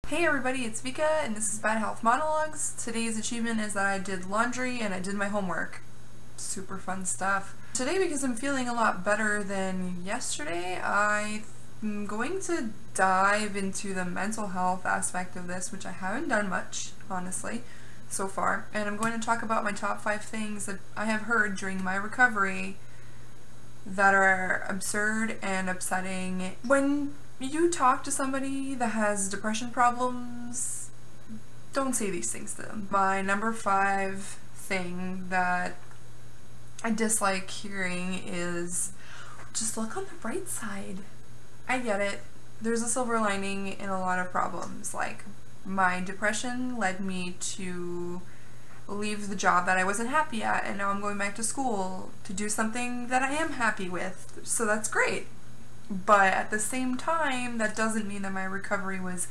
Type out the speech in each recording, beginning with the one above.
Hey everybody, it's Vika and this is Bad Health Monologues. Today's achievement is that I did laundry and I did my homework. Super fun stuff. Today, because I'm feeling a lot better than yesterday, I'm going to dive into the mental health aspect of this, which I haven't done much, honestly, so far. And I'm going to talk about my top 5 things that I have heard during my recovery that are absurd and upsetting. When you talk to somebody that has depression problems, don't say these things to them. My number 5 thing that I dislike hearing is, just look on the bright side. I get it. There's a silver lining in a lot of problems. Like, my depression led me to leave the job that I wasn't happy at, and now I'm going back to school to do something that I am happy with, so that's great. But at the same time, that doesn't mean that my recovery was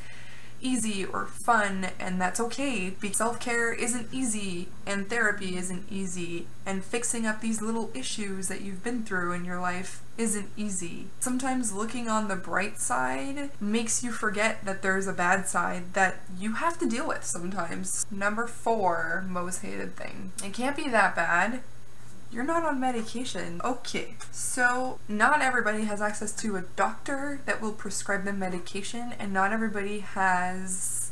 easy or fun, and that's okay, because self-care isn't easy, and therapy isn't easy, and fixing up these little issues that you've been through in your life isn't easy. Sometimes looking on the bright side makes you forget that there's a bad side that you have to deal with sometimes. Number 4 most hated thing. It can't be that bad. You're not on medication. Okay, so not everybody has access to a doctor that will prescribe them medication, and not everybody has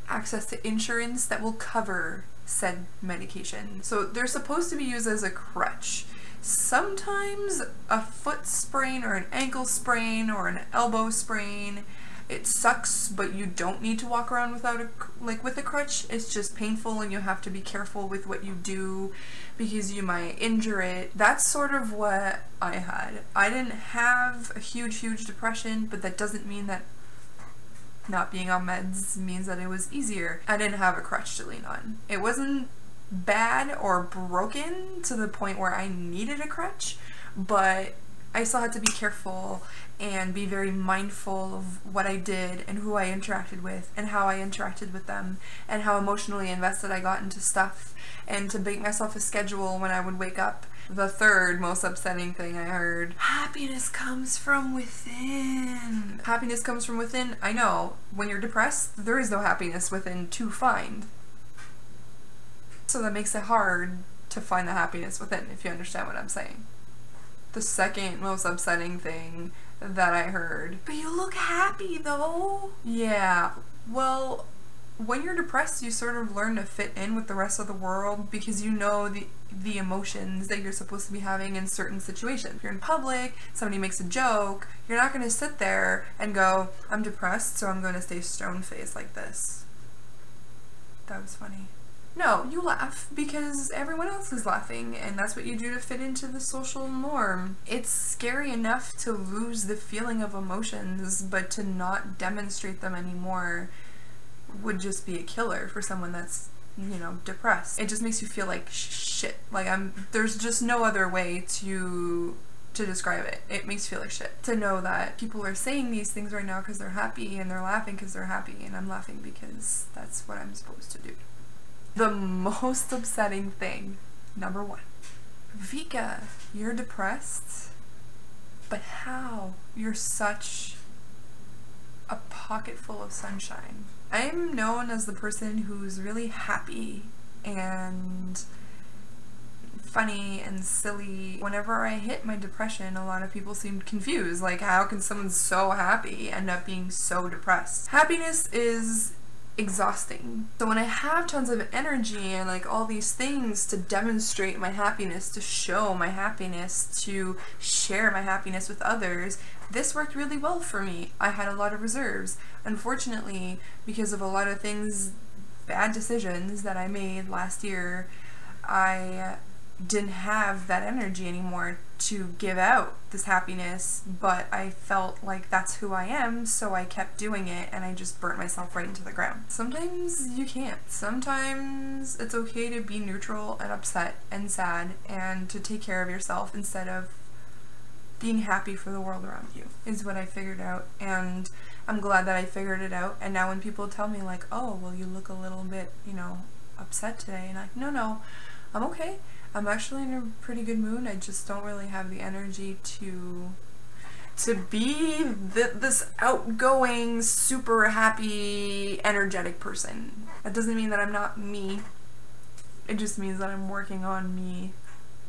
access to insurance that will cover said medication. So they're supposed to be used as a crutch. Sometimes a foot sprain or an ankle sprain or an elbow sprain, it sucks, but you don't need to walk around without with a crutch. It's just painful and you have to be careful with what you do because you might injure it. That's sort of what I had. I didn't have a huge depression, but that doesn't mean that not being on meds means that it was easier. I didn't have a crutch to lean on. It wasn't bad or broken to the point where I needed a crutch, but I still had to be careful and be very mindful of what I did and who I interacted with and how I interacted with them and how emotionally invested I got into stuff, and to make myself a schedule when I would wake up. The third most upsetting thing I heard: happiness comes from within. Happiness comes from within. I know, when you're depressed, there is no happiness within to find. So that makes it hard to find the happiness within, if you understand what I'm saying. The second most upsetting thing that I heard: but you look happy though. Yeah, well, when you're depressed, you sort of learn to fit in with the rest of the world because you know the emotions that you're supposed to be having in certain situations. If you're in public, somebody makes a joke, you're not going to sit there and go, I'm depressed, so I'm going to stay stone-faced like this. That was funny. No, you laugh because everyone else is laughing, and that's what you do to fit into the social norm. It's scary enough to lose the feeling of emotions, but to not demonstrate them anymore would just be a killer for someone that's, you know, depressed. It just makes you feel like shit. Like there's just no other way to describe it. It makes you feel like shit. To know that people are saying these things right now because they're happy, and they're laughing because they're happy, and I'm laughing because that's what I'm supposed to do. The most upsetting thing, number 1. Vika, you're depressed? But how? You're such a pocket full of sunshine. I'm known as the person who's really happy and funny and silly. Whenever I hit my depression, a lot of people seemed confused. Like, how can someone so happy end up being so depressed? Happiness is exhausting. So when I have tons of energy and like all these things to demonstrate my happiness, to show my happiness, to share my happiness with others, this worked really well for me. I had a lot of reserves. Unfortunately, because of a lot of things, bad decisions that I made last year, I didn't have that energy anymore to give out this happiness, but I felt like that's who I am, so I kept doing it, and I just burnt myself right into the ground. Sometimes you can't. Sometimes it's okay to be neutral and upset and sad, and to take care of yourself instead of being happy for the world around you, is what I figured out, and I'm glad that I figured it out. And now when people tell me like, oh, well, you look a little bit, you know, upset today, and I'm like, no, I'm okay. I'm actually in a pretty good mood. I just don't really have the energy to to be this outgoing, super happy, energetic person. That doesn't mean that I'm not me. It just means that I'm working on me.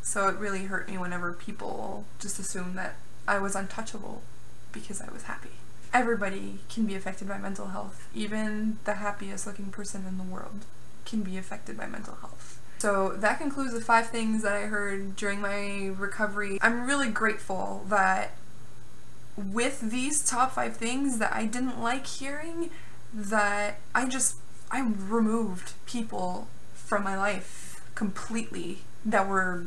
So it really hurt me whenever people just assumed that I was untouchable because I was happy. Everybody can be affected by mental health. Even the happiest looking person in the world can be affected by mental health. So that concludes the 5 things that I heard during my recovery. I'm really grateful that with these top 5 things that I didn't like hearing, that I removed people from my life completely that were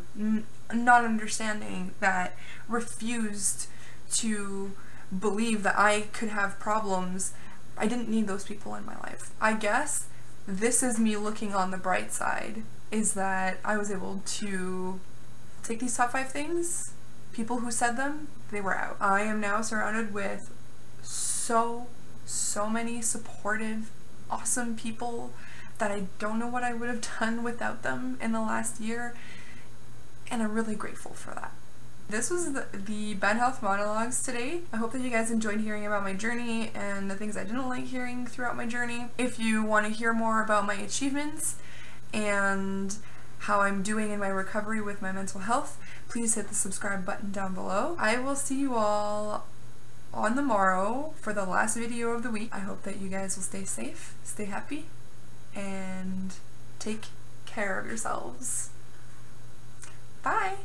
not understanding, that refused to believe that I could have problems. I didn't need those people in my life. I guess this is me looking on the bright side, is that I was able to take these top 5 things, people who said them, they were out. I am now surrounded with so many supportive, awesome people that I don't know what I would have done without them in the last year, and I'm really grateful for that. This was the bad health monologues today. I hope that you guys enjoyed hearing about my journey and the things I didn't like hearing throughout my journey. If you want to hear more about my achievements and how I'm doing in my recovery with my mental health, please hit the subscribe button down below. I will see you all on the morrow for the last video of the week. I hope that you guys will stay safe, stay happy, and take care of yourselves. Bye!